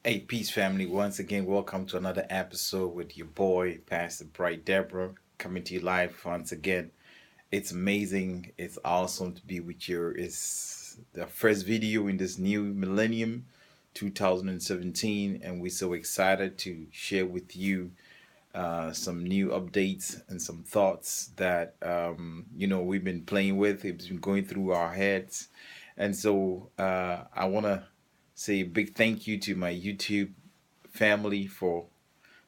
Hey, peace family. Once again, welcome to another episode with your boy, Pastor Bright Deborah, coming to you live once again. It's amazing. It's awesome to be with you. It's the first video in this new millennium, 2017, and we're so excited to share with you some new updates and some thoughts that we've been playing with. It's been going through our heads, and so I want to say a big thank you to my YouTube family for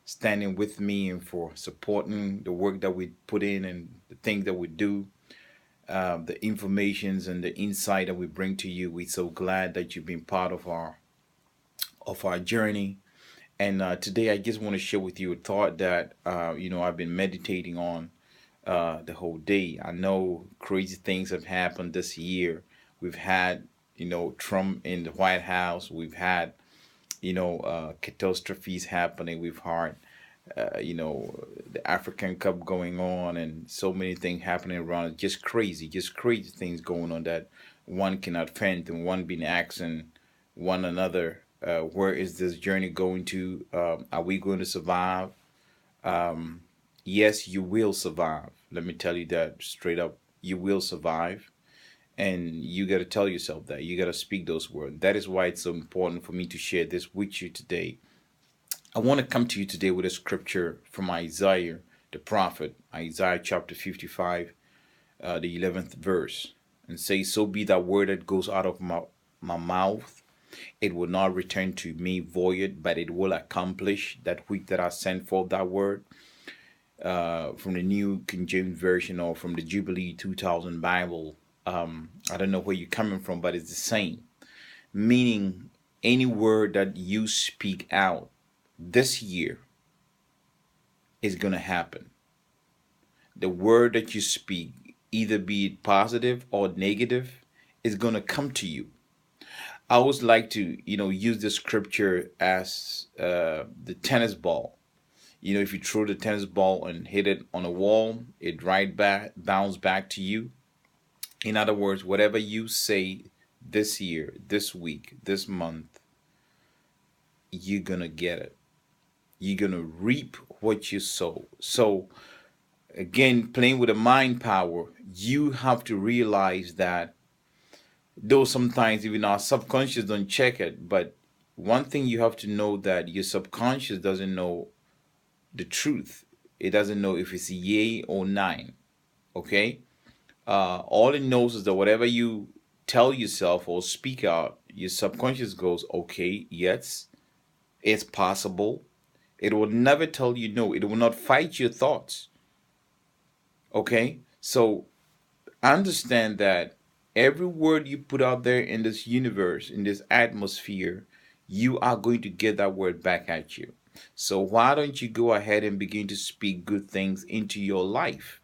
standing with me and for supporting the work that we put in and the things that we do, the informations and the insight that we bring to you. We're so glad that you've been part of our journey. And today, I just want to share with you a thought that I've been meditating on the whole day. I know crazy things have happened this year. We've had Trump in the White House. We've had catastrophes happening. We've had the African Cup going on, and so many things happening around. Just crazy things going on that one cannot fathom. One being asking one another, where is this journey going to? Are we going to survive? Yes, you will survive. Let me tell you that straight up. You will survive. And you got to tell yourself that. You got to speak those words. That is why it's so important for me to share this with you today. I want to come to you today with a scripture from Isaiah, the prophet, Isaiah chapter 55, the 11th verse, and say, "So be that word that goes out of my mouth. It will not return to me void, but it will accomplish that which that I sent forth that word." From the New King James Version or from the Jubilee 2000 Bible. I don't know where you're coming from, but it's the same. Meaning, any word that you speak out this year is going to happen. The word that you speak, either be it positive or negative, is going to come to you. I always like to, use the scripture as the tennis ball. If you throw the tennis ball and hit it on a wall, it right back bounce back to you. In other words, whatever you say this year, this week, this month, you're gonna get it. You're gonna reap what you sow. So again, playing with the mind power, you have to realize that though sometimes even our subconscious don't check it, but one thing you have to know that your subconscious doesn't know the truth. It doesn't know if it's yay or nine. Okay? All it knows is that whatever you tell yourself or speak out, your subconscious goes, okay, yes, it's possible. It will never tell you no. It will not fight your thoughts. Okay? So understand that every word you put out there in this universe, in this atmosphere, you are going to get that word back at you. So why don't you go ahead and begin to speak good things into your life?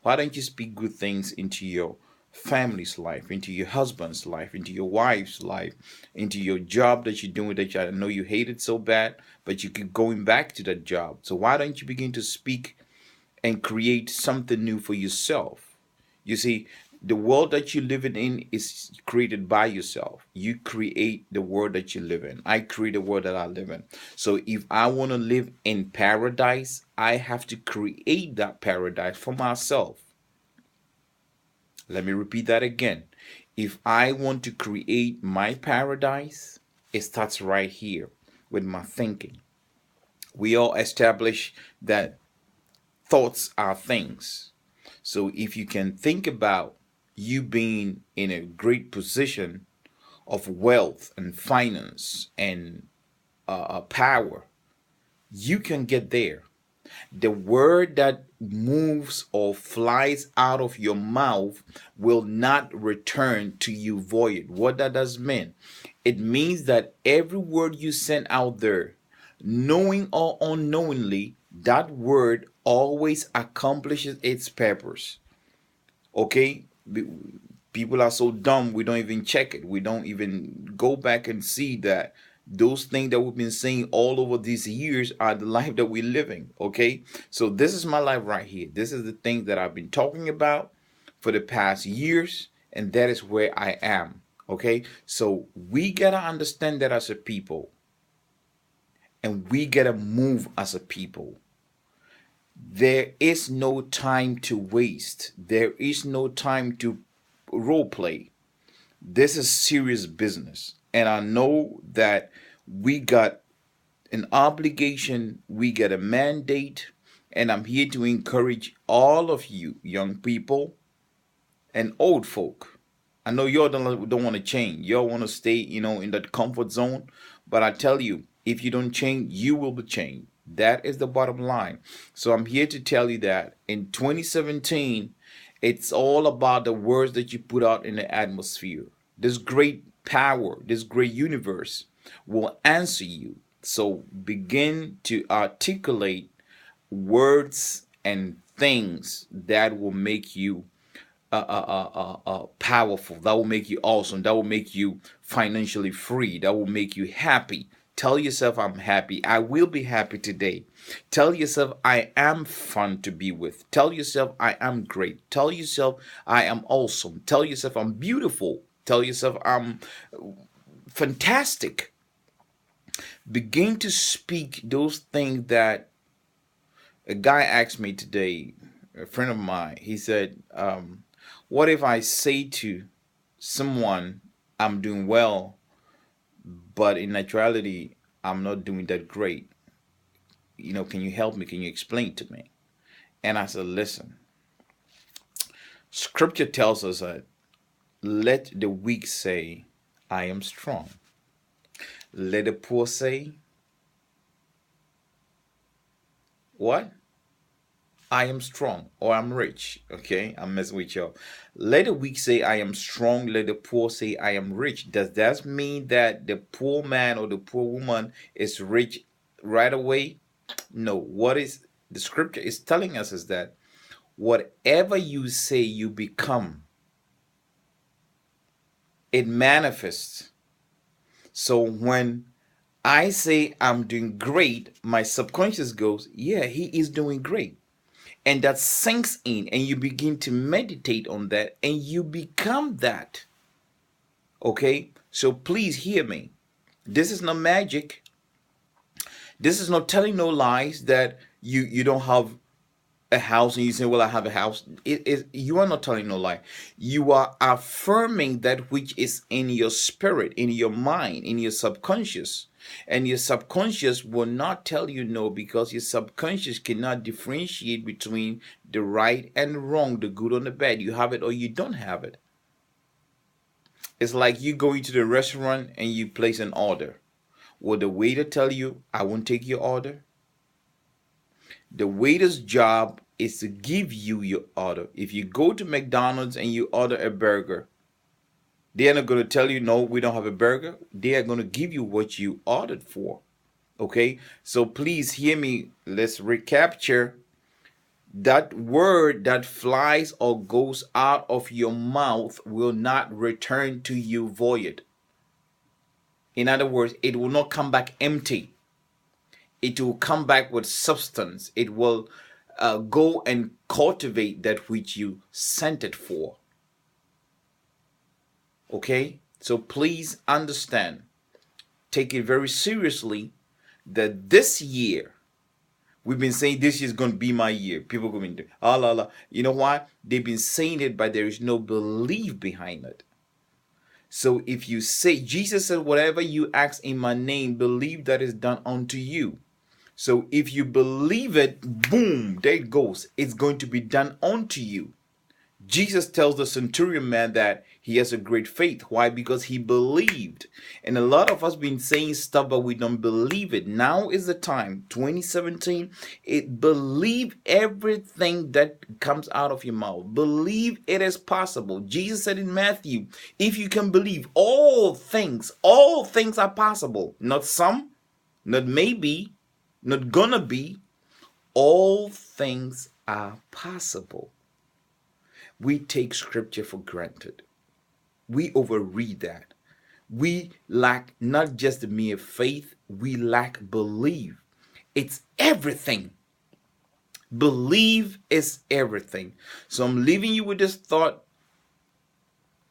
Why don't you speak good things into your family's life, into your husband's life, into your wife's life, into your job that you're doing that I know you hate it so bad, but you keep going back to that job. So why don't you begin to speak and create something new for yourself? You see, the world that you're living in is created by yourself. You create the world that you live in. I create the world that I live in. So if I want to live in paradise, I have to create that paradise for myself. Let me repeat that again. If I want to create my paradise, it starts right here with my thinking. We all establish that thoughts are things. So if you can think about you being in a great position of wealth and finance and power, you can get there. The word that moves or flies out of your mouth will not return to you void. What that does mean? It means that every word you send out there, knowing or unknowingly, that word always accomplishes its purpose. Okay? People are so dumb, we don't even check it. We don't even go back and see that those things that we've been saying all over these years are the life that we're living. Okay, so this is my life right here. This is the thing that I've been talking about for the past years, and that is where I am. Okay, so we gotta understand that as a people, and we gotta move as a people. There is no time to waste. There is no time to role play. This is serious business. And I know that we got an obligation, we got a mandate, and I'm here to encourage all of you, young people and old folk. I know y'all don't want to change. Y'all want to stay, in that comfort zone. But I tell you, if you don't change, you will be changed. That is the bottom line. So I'm here to tell you that in 2017, it's all about the words that you put out in the atmosphere. This great power, this great universe will answer you. So begin to articulate words and things that will make you powerful, that will make you awesome, that will make you financially free, that will make you happy. Tell yourself, I'm happy. I will be happy today. Tell yourself, I am fun to be with. Tell yourself, I am great. Tell yourself, I am awesome. Tell yourself, I'm beautiful. Tell yourself, I'm fantastic. Begin to speak those things that a guy asked me today, a friend of mine. He said, what if I say to someone, I'm doing well, but in actuality, I'm not doing that great? Can you help me? Can you explain to me? And I said, listen, scripture tells us that let the weak say, I am strong. Let the poor say, what? I am strong, or I'm rich. Okay, I'm messing with y'all. Let the weak say, I am strong. Let the poor say, I am rich. Does that mean that the poor man or the poor woman is rich right away? No. What is the scripture is telling us is that whatever you say, you become. It manifests. So when I say I'm doing great, my subconscious goes, yeah, he is doing great. And that sinks in, and you begin to meditate on that, and you become that. Okay? So please hear me. This is not magic. This is not telling no lies that you don't have a house and you say, well, I have a house. You are not telling no lie. You are affirming that which is in your spirit, in your mind, in your subconscious. And your subconscious will not tell you no, because your subconscious cannot differentiate between the right and wrong, the good and the bad. You have it or you don't have it. It's like you go into the restaurant and you place an order. Will the waiter tell you, I won't take your order? The waiter's job is to give you your order. If you go to McDonald's and you order a burger, they are not going to tell you, no, we don't have a burger. They are going to give you what you ordered for. Okay? So please hear me. Let's recapture. That word that flies or goes out of your mouth will not return to you void. In other words, it will not come back empty. It will come back with substance. It will go and cultivate that which you sent it for. Okay? So please understand, take it very seriously that this year, we've been saying this year is going to be my year. People going to, la la. You know why? They've been saying it, but there is no belief behind it. So if you say, Jesus said, whatever you ask in my name, believe that is done unto you. So if you believe it, boom, there it goes. It's going to be done unto you. Jesus tells the centurion man that he has a great faith. Why? Because he believed. And a lot of us been saying stuff, but we don't believe it. Now is the time, 2017, believe everything that comes out of your mouth. Believe it is possible. Jesus said in Matthew, if you can believe, all things are possible. Not some, not maybe, not gonna be. All things are possible. We take scripture for granted. We overread that. We lack not just the mere faith, we lack belief. It's everything. Believe is everything. So I'm leaving you with this thought.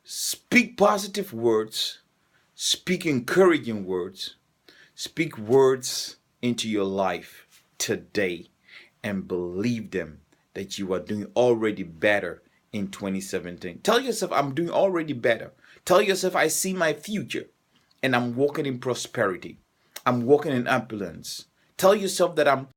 Speak positive words. Speak encouraging words. Speak words into your life today and believe them that you are doing already better in 2017. Tell yourself, I'm doing already better. Tell yourself, I see my future and I'm walking in prosperity. I'm walking in opulence. Tell yourself that I'm